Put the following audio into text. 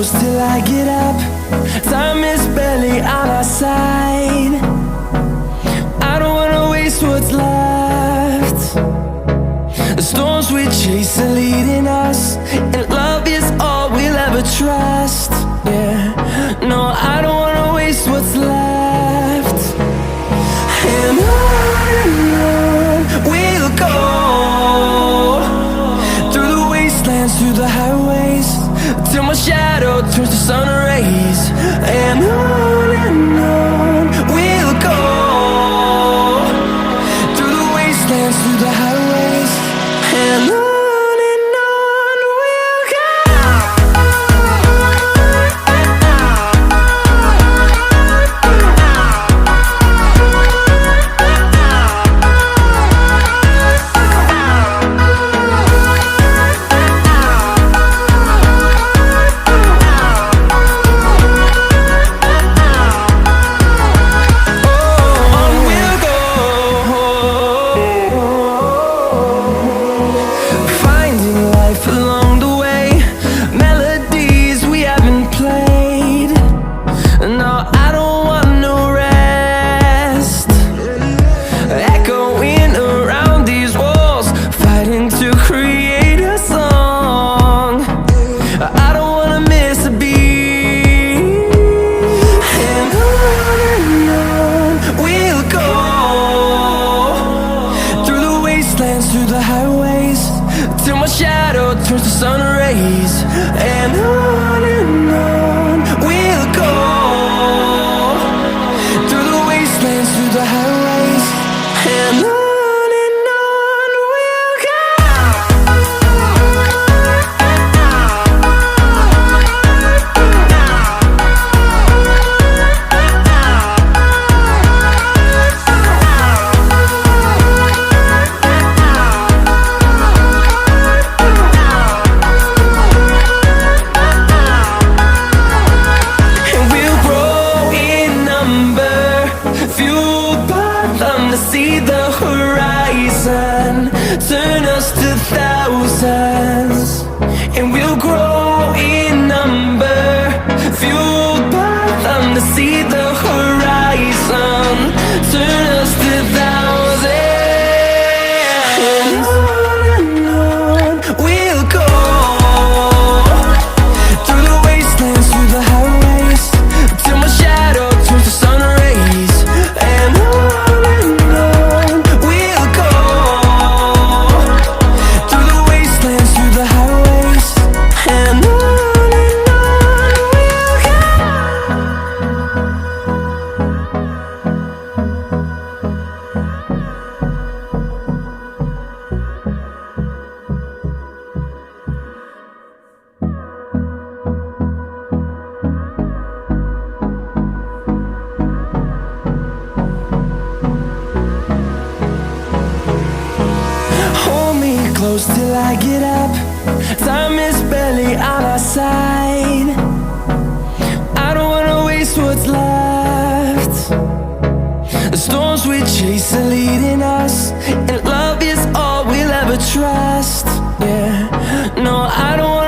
close till I get up. Time is barely on our side. I don't wanna waste what's left. The storms we chase are leading us, and love is all we'll ever trust. Yeah, no, I don't wanna waste what's left. And on we'll go, through the wastelands, through the highways, till my shadow turns to sun rays. And on we'll go, through the wastelands, through the highways, and on. Through the highways, till my shadow turns to sun rays. And on we'll go, through the wastelands, through the highways, and on. See the horizon turn us to thousands, and we'll grow in number, fueled by them to see the horizon turn us to thousands. And on we'll go, through the wastelands, through the highways, till my shadow turns to sun rays. And close till I get up. Time is barely on our side. I don't wanna waste what's left. The storms we chase are leading us, and love is all we'll ever trust. Yeah, no, I don't wanna